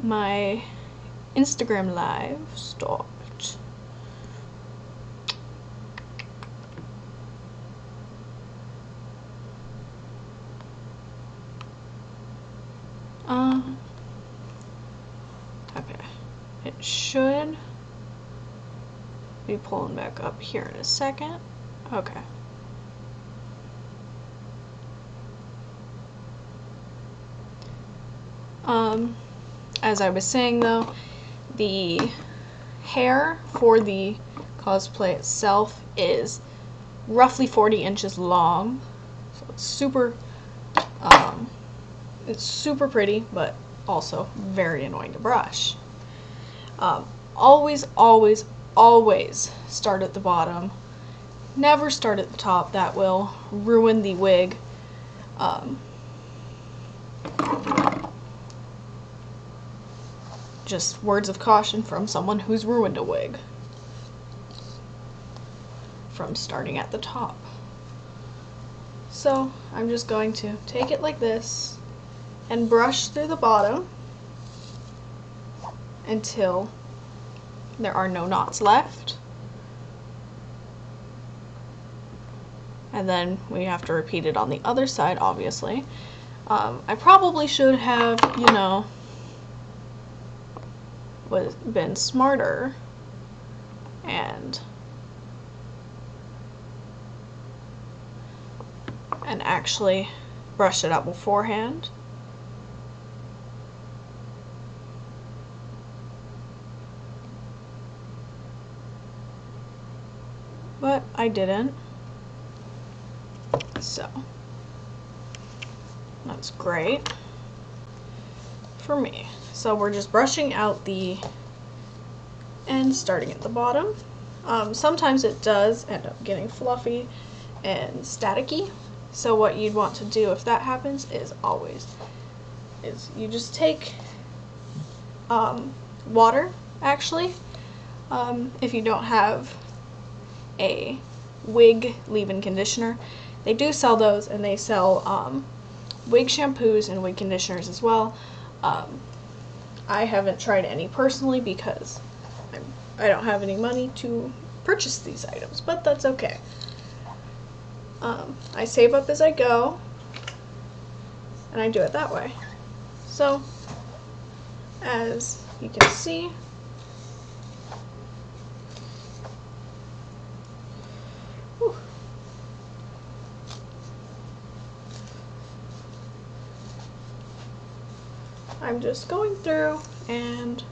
My Instagram live stopped. Okay. It should be pulling back up here in a second. Okay. As I was saying though, the hair for the cosplay itself is roughly 40 inches long, so it's super pretty, but also very annoying to brush. Always, always, always start at the bottom. Never start at the top. That will ruin the wig. Just words of caution from someone who's ruined a wig from starting at the top. So I'm just going to take it like this and brush through the bottom until there are no knots left. And then we have to repeat it on the other side, obviously. I probably should have, been smarter and actually brushed it out beforehand. But I didn't. So that's great for me. So we're just brushing out the ends starting at the bottom. Sometimes it does end up getting fluffy and staticky. So what you'd want to do if that happens is you just take water, actually, if you don't have a wig leave-in conditioner. They do sell those, and they sell wig shampoos and wig conditioners as well. I haven't tried any personally because I don't have any money to purchase these items, but that's okay. I save up as I go, and I do it that way. So, as you can see, I'm just going through and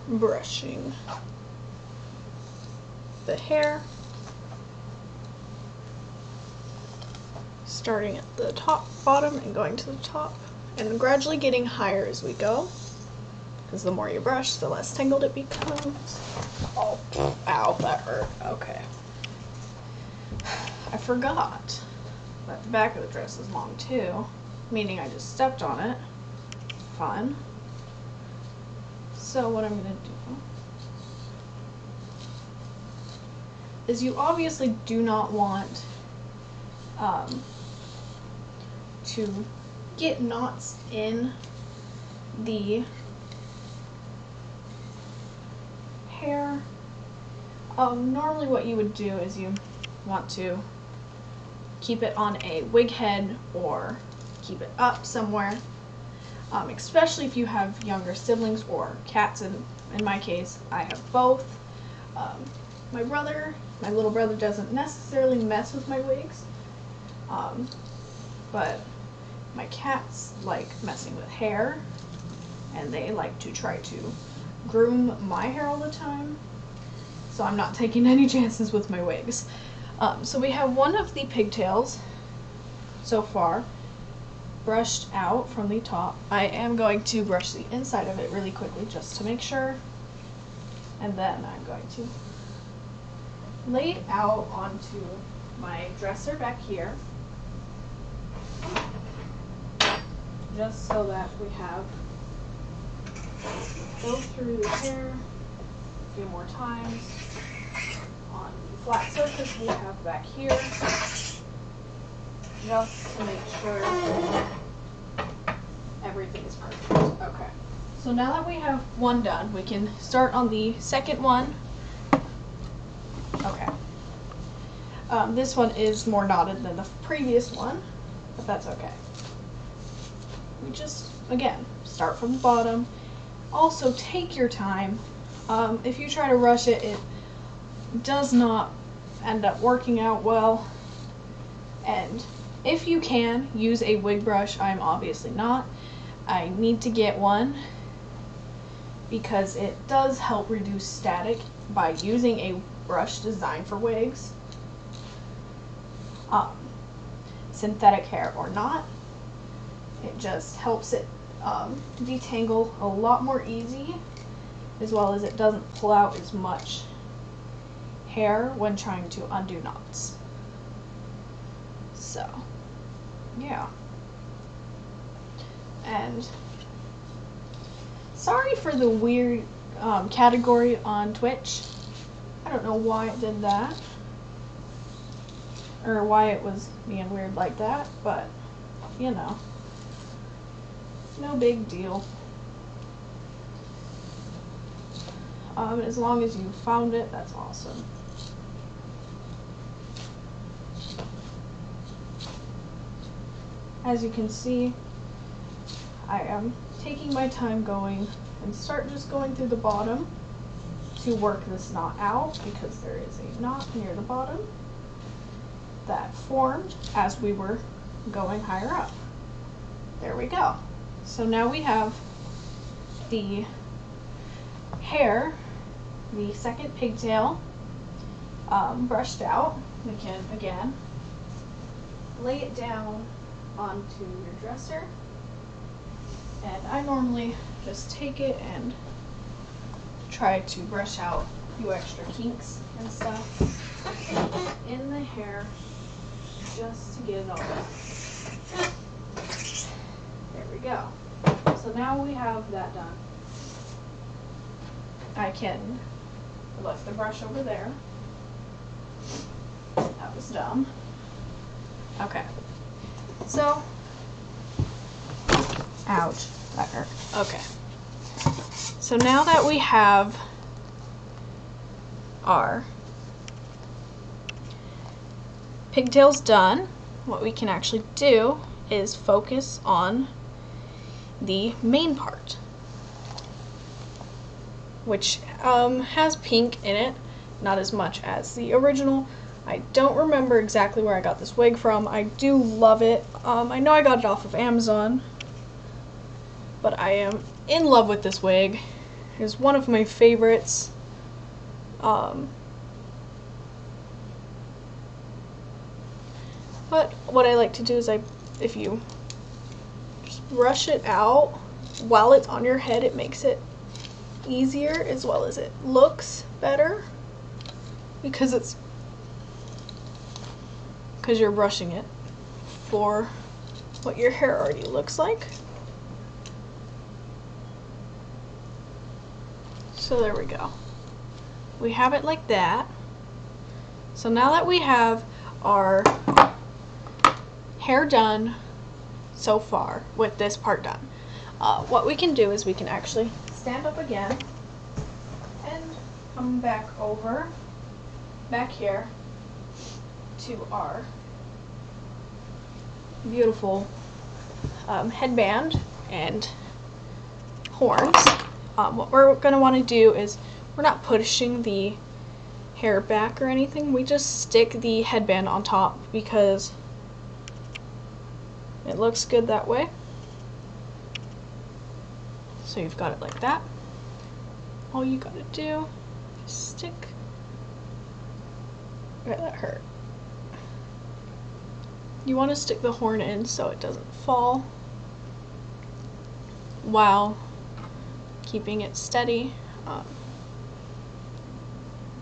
brushing the hair, starting at the bottom and going to the top, and gradually getting higher as we go, because the more you brush, the less tangled it becomes. Oh, ow, that hurt. Okay. I forgot that the back of the dress is long too, meaning I just stepped on it. Fun. So what I'm going to do is, you obviously do not want to get knots in the hair. Normally what you would do is you want to keep it on a wig head or keep it up somewhere. Especially if you have younger siblings or cats. In my case, I have both. My little brother doesn't necessarily mess with my wigs, but my cats like messing with hair, and they like to try to groom my hair all the time, so I'm not taking any chances with my wigs. So we have one of the pigtails so far brushed out from the top. I am going to brush the inside of it really quickly just to make sure, and then I'm going to lay it out onto my dresser back here, just so that we have go through the hair a few more times on the flat surface we have back here, just to make sure everything is perfect. Okay. So now that we have one done, we can start on the second one. Okay. This one is more knotted than the previous one, but that's okay. we just, again, start from the bottom. Also, take your time. If you try to rush it, it does not end up working out well. And if you can, use a wig brush. I'm obviously not. I need to get one because it does help reduce static by using a brush designed for wigs. Synthetic hair or not, it just helps it detangle a lot more easy, as well as it doesn't pull out as much hair when trying to undo knots. So, yeah. And sorry for the weird category on Twitch. I don't know why it did that, or why it was being weird like that, but you know, no big deal. As long as you found it, that's awesome. As you can see, I am taking my time going and start just going through the bottom to work this knot out, because there is a knot near the bottom that formed as we were going higher up. There we go. So now we have the hair, the second pigtail, brushed out. We can, again, lay it down onto your dresser, and I normally just take it and try to brush out a few extra kinks and stuff in the hair just to get it all done. There we go. So now we have that done. I can lift the brush over there. That was dumb. Okay. So, ouch, that hurt. Okay. So now that we have our pigtails done, what we can actually do is focus on the main part, which has pink in it, not as much as the original. I don't remember exactly where I got this wig from. I do love it. I know I got it off of Amazon, but I am in love with this wig. It's one of my favorites. But what I like to do is if you just brush it out while it's on your head, it makes it easier, as well as it looks better, because you're brushing it for what your hair already looks like. So there we go. We have it like that. So now that we have our hair done so far with this part done, what we can do is we can actually stand up again and come back here to our beautiful headband and horns. What we're going to want to do is, we're not pushing the hair back or anything, we just stick the headband on top because it looks good that way. So you've got it like that. All you gotta do is stick. Okay, that hurt. You want to stick the horn in so it doesn't fall while keeping it steady.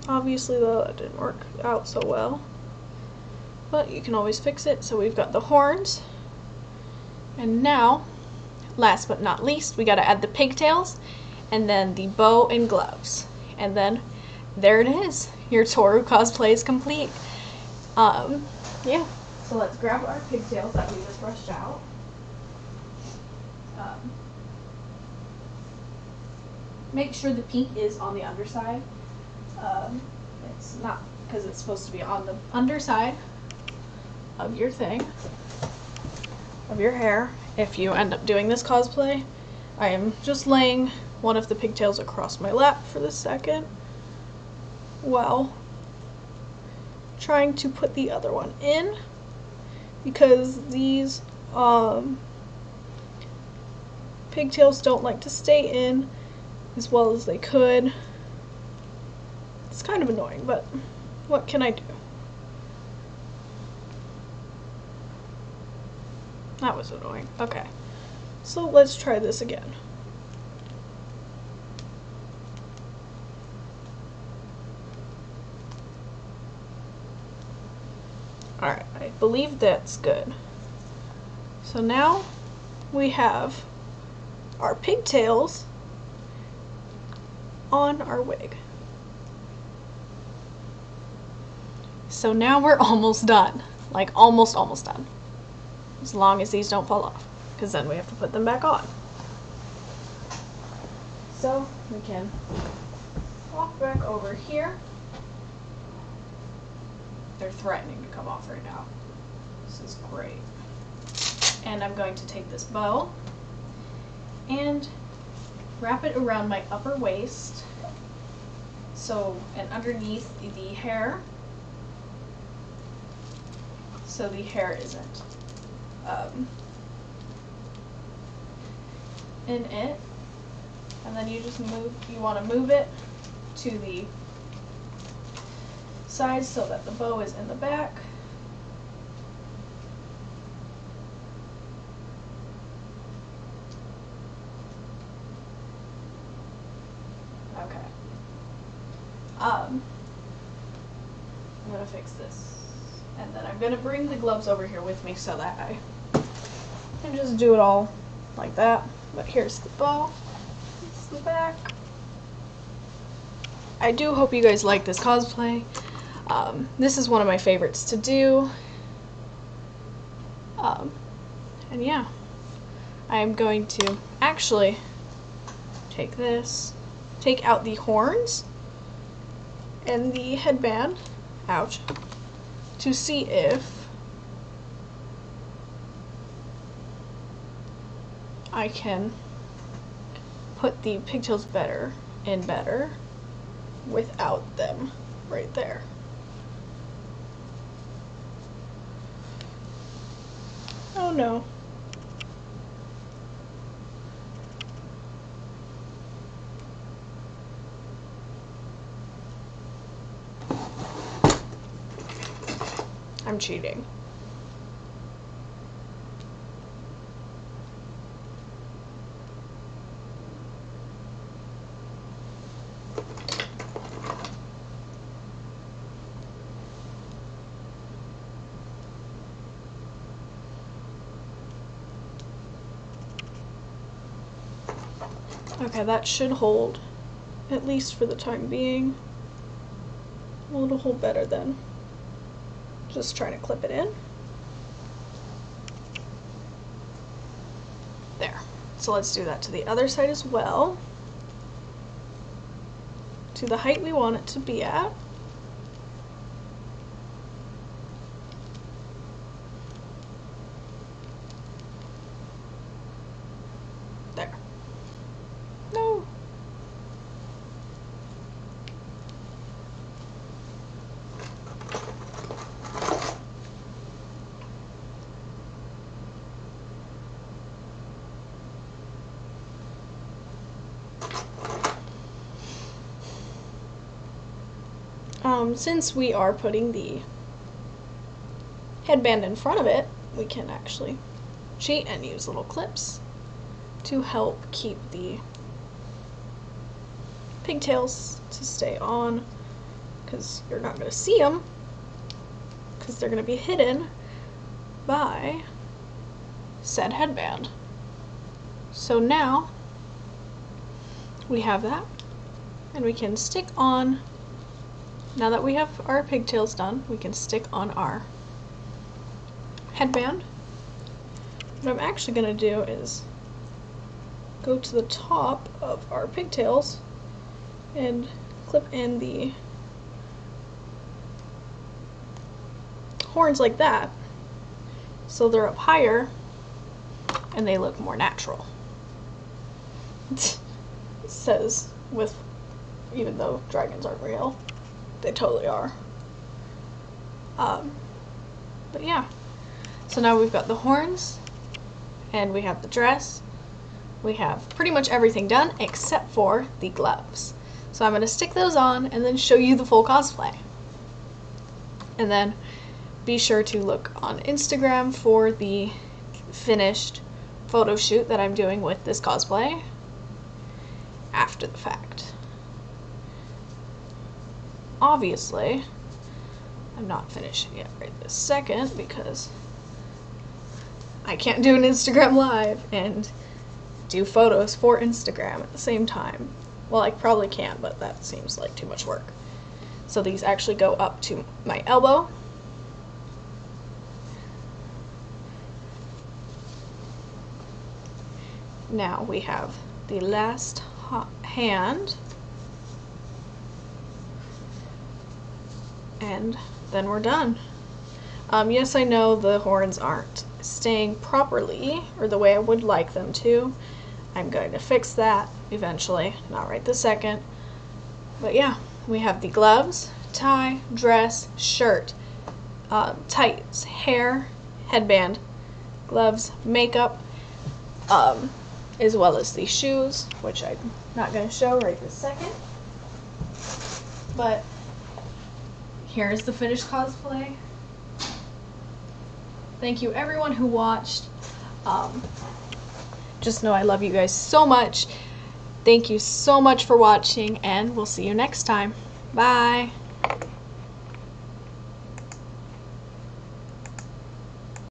Obviously though, that didn't work out so well, but you can always fix it. So we've got the horns, and now, last but not least, we gotta add the pigtails, and then the bow and gloves, and then there it is. Your Touru cosplay is complete. Yeah. So let's grab our pigtails that we just brushed out. Make sure the pink is on the underside. It's not, because it's supposed to be on the underside of your thing, of your hair. if you end up doing this cosplay. I am just laying one of the pigtails across my lap for the second while trying to put the other one in, because these pigtails don't like to stay in as well as they could. It's kind of annoying, but what can I do? That was annoying. Okay, so let's try this again. Alright, I believe that's good. So now we have our pigtails on our wig. So now we're almost done. Like almost done. As long as these don't fall off, because then we have to put them back on. So we can walk back over here. They're threatening to come off right now. This is great. And I'm going to take this bow and wrap it around my upper waist, so, and underneath the hair, so the hair isn't in it. And then you just want to move it to the side so that the bow is in the back. Okay. I'm gonna fix this, and then I'm gonna bring the gloves over here with me so that I can just do it all like that. But here's the bow. It's the back. I do hope you guys like this cosplay. This is one of my favorites to do. And yeah, I'm going to actually take this, take out the horns and the headband, ouch, to see if I can put the pigtails better without them right there. Oh no. I'm cheating. Okay, that should hold, at least for the time being. Well, it'll hold better then. Just trying to clip it in. There. So let's do that to the other side as well. To the height we want it to be at. There. No. Since we are putting the headband in front of it, we can actually cheat and use little clips to help keep the pigtails to stay on, because you're not going to see them because they're going to be hidden by said headband. So now we have that, and we can stick on. Now that we have our pigtails done, we can stick on our headband. What I'm actually going to do is go to the top of our pigtails and clip in the horns like that, so they're up higher and they look more natural. It says with, even though dragons aren't real, they totally are. But yeah, so now we've got the horns, and we have the dress. We have pretty much everything done except for the gloves. So I'm going to stick those on and then show you the full cosplay. And then be sure to look on Instagram for the finished photo shoot that I'm doing with this cosplay after the fact. Obviously, I'm not finished yet right this second because I can't do an Instagram live and do photos for Instagram at the same time. Well, I probably can, but that seems like too much work. So these actually go up to my elbow. Now we have the last hand, and then we're done. Yes, I know the horns aren't staying properly, or the way I would like them to. I'm going to fix that eventually, not right this second. But yeah, we have the gloves, tie, dress, shirt, tights, hair, headband, gloves, makeup, as well as the shoes, which I'm not going to show right this second. But here's the finished cosplay. Thank you everyone who watched. Just know I love you guys so much. Thank you so much for watching, and we'll see you next time. Bye!